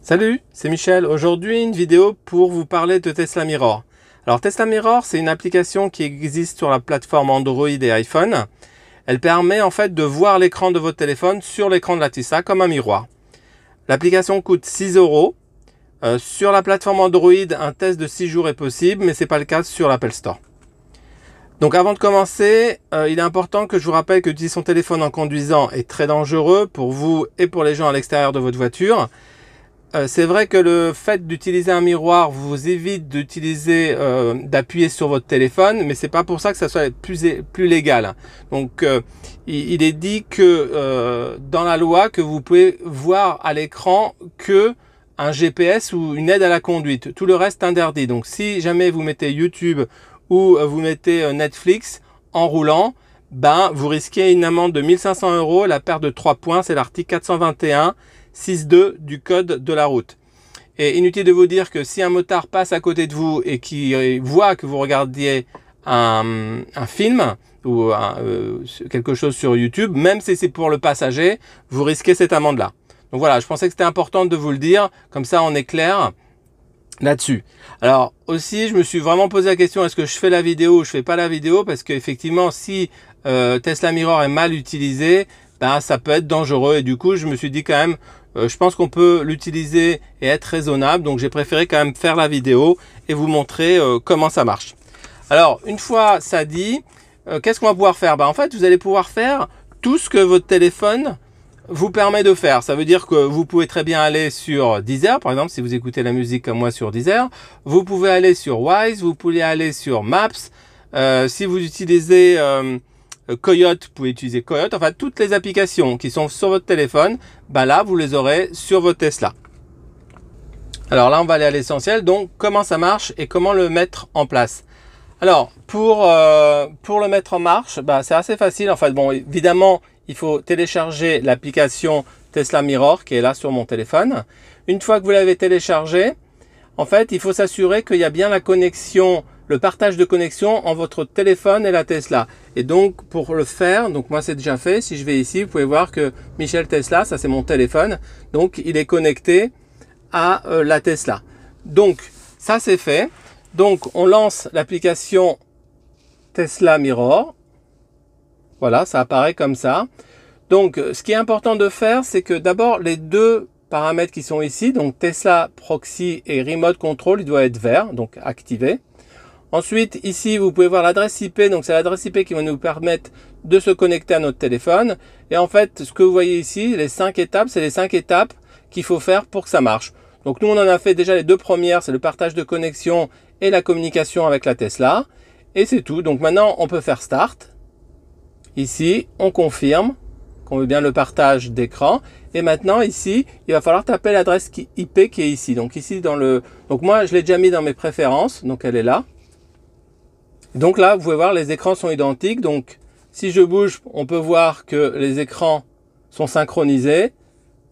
Salut, c'est Michel. Aujourd'hui, une vidéo pour vous parler de Tesla Mirror. Alors Tesla Mirror, c'est une application qui existe sur la plateforme Android et iPhone. Elle permet en fait de voir l'écran de votre téléphone sur l'écran de la Tesla comme un miroir. L'application coûte 6 €. Sur la plateforme Android, un test de 6 jours est possible, mais ce n'est pas le cas sur l'Apple Store. Donc avant de commencer, il est important que je vous rappelle que utiliser son téléphone en conduisant est très dangereux pour vous et pour les gens à l'extérieur de votre voiture. C'est vrai que le fait d'utiliser un miroir vous évite d'appuyer sur votre téléphone, mais c'est pas pour ça que ça soit plus légal. Donc il est dit que dans la loi que vous pouvez voir à l'écran que un GPS ou une aide à la conduite. Tout le reste est interdit. Donc si jamais vous mettez YouTube ou vous mettez Netflix en roulant, vous risquez une amende de 1 500 €, la perte de 3 points, c'est l'article 421.6.2 du code de la route. Et inutile de vous dire que si un motard passe à côté de vous et qui voit que vous regardiez un film ou quelque chose sur YouTube, même si c'est pour le passager, vous risquez cette amende-là. Donc voilà, je pensais que c'était important de vous le dire, comme ça on est clair là-dessus. Alors aussi, je me suis vraiment posé la question, est-ce que je fais la vidéo ou je fais pas la vidéo? Parce qu'effectivement, si Tesla Mirror est mal utilisé, ça peut être dangereux. Et du coup, je me suis dit quand même, je pense qu'on peut l'utiliser et être raisonnable. Donc j'ai préféré quand même faire la vidéo et vous montrer comment ça marche. Alors, une fois ça dit, qu'est-ce qu'on va pouvoir faire? En fait, vous allez pouvoir faire tout ce que votre téléphone vous permet de faire. Ça veut dire que vous pouvez très bien aller sur Deezer, par exemple, si vous écoutez la musique comme moi sur Deezer. Vous pouvez aller sur Wise, vous pouvez aller sur Maps. Si vous utilisez Coyote, vous pouvez utiliser Coyote. Enfin, toutes les applications qui sont sur votre téléphone, là, vous les aurez sur votre Tesla. Alors là, on va aller à l'essentiel. Donc, comment ça marche et comment le mettre en place? Alors, pour le mettre en marche, c'est assez facile. En fait, bon, évidemment, il faut télécharger l'application Tesla Mirror qui est là sur mon téléphone. Une fois que vous l'avez téléchargé, en fait, il faut s'assurer qu'il y a bien la connexion, le partage de connexion entre votre téléphone et la Tesla. Et donc, pour le faire, donc moi c'est déjà fait. Si je vais ici, vous pouvez voir que Michel Tesla, ça c'est mon téléphone. Donc, il est connecté à la Tesla. Donc, ça c'est fait. Donc, on lance l'application Tesla Mirror. Voilà, ça apparaît comme ça. Donc, ce qui est important de faire, c'est que d'abord, les deux paramètres qui sont ici, donc Tesla Proxy et Remote Control, ils doivent être verts, donc activés. Ensuite, ici, vous pouvez voir l'adresse IP. Donc, c'est l'adresse IP qui va nous permettre de se connecter à notre téléphone. Et en fait, ce que vous voyez ici, les 5 étapes, c'est les 5 étapes qu'il faut faire pour que ça marche. Donc, nous, on en a fait déjà les deux premières, c'est le partage de connexion et la communication avec la Tesla. Et c'est tout. Donc, maintenant, on peut faire Start. Ici, on confirme qu'on veut bien le partage d'écran. Et maintenant, ici, il va falloir taper l'adresse IP qui est ici. Donc ici, donc moi, je l'ai déjà mis dans mes préférences. Donc elle est là. Donc là, vous pouvez voir, les écrans sont identiques. Donc si je bouge, on peut voir que les écrans sont synchronisés.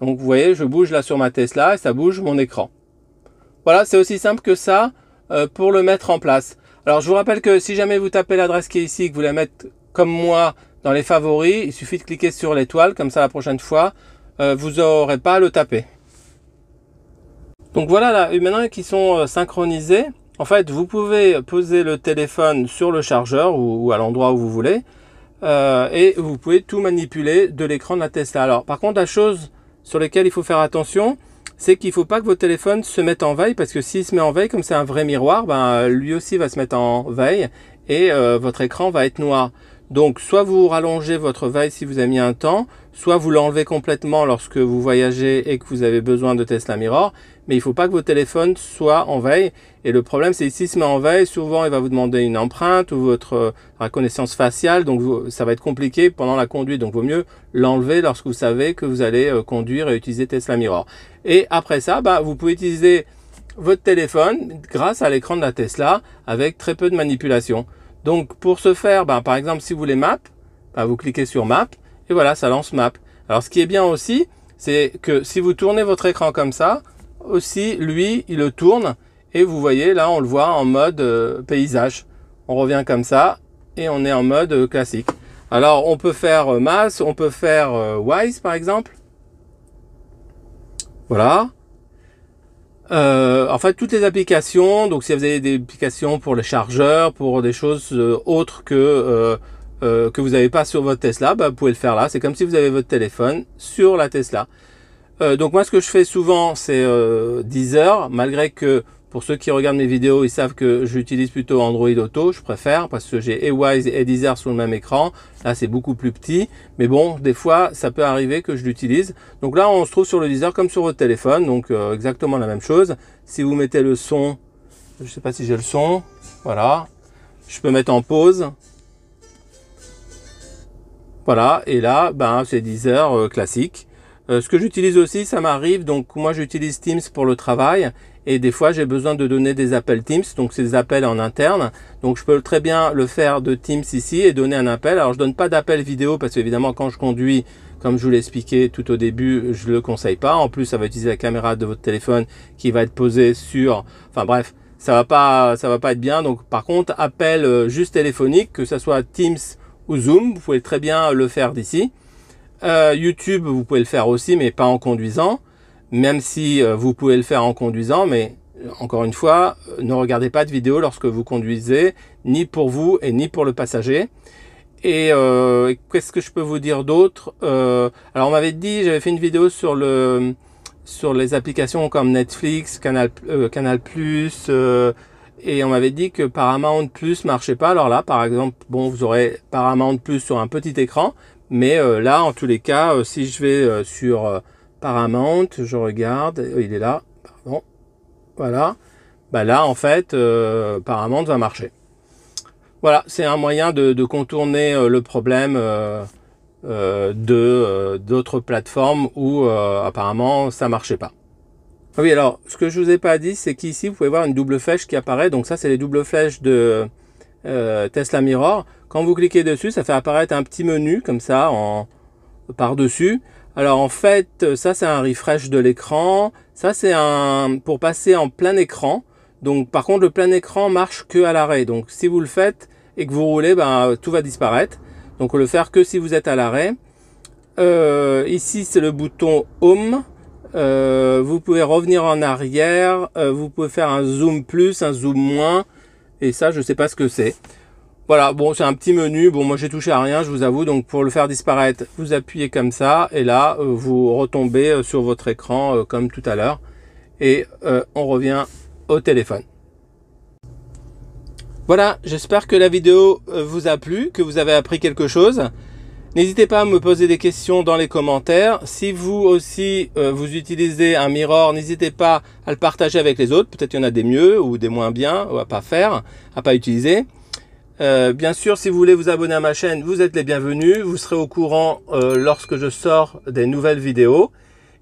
Donc vous voyez, je bouge là sur ma Tesla et ça bouge mon écran. Voilà, c'est aussi simple que ça pour le mettre en place. Alors je vous rappelle que si jamais vous tapez l'adresse qui est ici, que vous la mettez comme moi dans les favoris, il suffit de cliquer sur l'étoile, comme ça la prochaine fois, vous n'aurez pas à le taper. Donc voilà, là, maintenant qu'ils sont synchronisés, en fait, vous pouvez poser le téléphone sur le chargeur ou à l'endroit où vous voulez, et vous pouvez tout manipuler de l'écran de la Tesla. Alors, par contre, la chose sur laquelle il faut faire attention, c'est qu'il ne faut pas que votre téléphone se mette en veille, parce que s'il se met en veille, comme c'est un vrai miroir, lui aussi va se mettre en veille, et votre écran va être noir. Donc, soit vous rallongez votre veille si vous avez mis un temps, soit vous l'enlevez complètement lorsque vous voyagez et que vous avez besoin de Tesla Mirror. Mais il ne faut pas que votre téléphone soit en veille. Et le problème, c'est que s'il se met en veille, souvent, il va vous demander une empreinte ou votre reconnaissance faciale. Donc, ça va être compliqué pendant la conduite. Donc, il vaut mieux l'enlever lorsque vous savez que vous allez conduire et utiliser Tesla Mirror. Et après ça, vous pouvez utiliser votre téléphone grâce à l'écran de la Tesla avec très peu de manipulation. Donc, pour ce faire, par exemple, si vous voulez Map, vous cliquez sur Map et voilà, ça lance Map. Alors, ce qui est bien aussi, c'est que si vous tournez votre écran comme ça, aussi, lui, il le tourne et vous voyez, là, on le voit en mode paysage. On revient comme ça et on est en mode classique. Alors, on peut faire Maps, on peut faire Wise, par exemple. Voilà. En fait, toutes les applications, donc si vous avez des applications pour les chargeurs, pour des choses autres que vous n'avez pas sur votre Tesla, bah, vous pouvez le faire là. C'est comme si vous avez votre téléphone sur la Tesla. Donc moi, ce que je fais souvent, c'est Deezer, malgré que pour ceux qui regardent mes vidéos, ils savent que j'utilise plutôt Android Auto, je préfère, parce que j'ai Wise et Deezer sur le même écran. Là, c'est beaucoup plus petit, mais bon, des fois, ça peut arriver que je l'utilise. Donc là, on se trouve sur le Deezer comme sur votre téléphone, donc exactement la même chose. Si vous mettez le son, je ne sais pas si j'ai le son, voilà, je peux mettre en pause. Voilà, et là, ben, c'est Deezer classique. Ce que j'utilise aussi, ça m'arrive, donc moi j'utilise Teams pour le travail et des fois j'ai besoin de donner des appels Teams, donc c'est des appels en interne. Donc je peux très bien le faire de Teams ici et donner un appel. Alors je donne pas d'appel vidéo parce qu'évidemment quand je conduis, comme je vous l'ai expliqué tout au début, je le conseille pas. En plus ça va utiliser la caméra de votre téléphone qui va être posée sur... Enfin bref, ça va pas être bien. Donc par contre, appel juste téléphonique, que ce soit Teams ou Zoom, vous pouvez très bien le faire d'ici. YouTube, vous pouvez le faire aussi, mais pas en conduisant, même si vous pouvez le faire en conduisant, mais encore une fois, ne regardez pas de vidéo lorsque vous conduisez, ni pour vous et ni pour le passager. Et qu'est-ce que je peux vous dire d'autre? Alors on m'avait dit, j'avais fait une vidéo sur les applications comme Netflix, Canal+, et on m'avait dit que Paramount Plus marchait pas. Alors là, par exemple, bon, vous aurez Paramount Plus sur un petit écran, mais là, en tous les cas, si je vais sur Paramount, je regarde, il est là, pardon, voilà, bah là, en fait, Paramount va marcher. Voilà, c'est un moyen de contourner le problème d'autres plateformes où apparemment ça marchait pas. Oui, alors, ce que je vous ai pas dit, c'est qu'ici, vous pouvez voir une double flèche qui apparaît. Donc ça, c'est les doubles flèches de Tesla Mirror. Quand vous cliquez dessus, ça fait apparaître un petit menu comme ça par-dessus. Alors en fait, ça c'est un refresh de l'écran. Ça c'est pour passer en plein écran. Donc par contre, le plein écran marche que à l'arrêt. Donc si vous le faites et que vous roulez, ben, tout va disparaître. Donc on le faire que si vous êtes à l'arrêt. Ici c'est le bouton Home. Vous pouvez revenir en arrière. Vous pouvez faire un zoom plus, un zoom moins. Et ça, je sais pas ce que c'est. Voilà, bon, c'est un petit menu. Bon, moi, j'ai touché à rien, je vous avoue. Donc, pour le faire disparaître, vous appuyez comme ça. Et là, vous retombez sur votre écran comme tout à l'heure. Et on revient au téléphone. Voilà, j'espère que la vidéo vous a plu, que vous avez appris quelque chose. N'hésitez pas à me poser des questions dans les commentaires. Si vous aussi, vous utilisez un mirror, n'hésitez pas à le partager avec les autres. Peut-être qu'il y en a des mieux ou des moins bien à pas faire, à pas utiliser. Bien sûr, si vous voulez vous abonner à ma chaîne, vous êtes les bienvenus. Vous serez au courant lorsque je sors des nouvelles vidéos.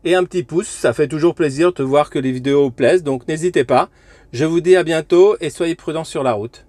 Et un petit pouce, ça fait toujours plaisir de voir que les vidéos plaisent. Donc n'hésitez pas. Je vous dis à bientôt et soyez prudents sur la route.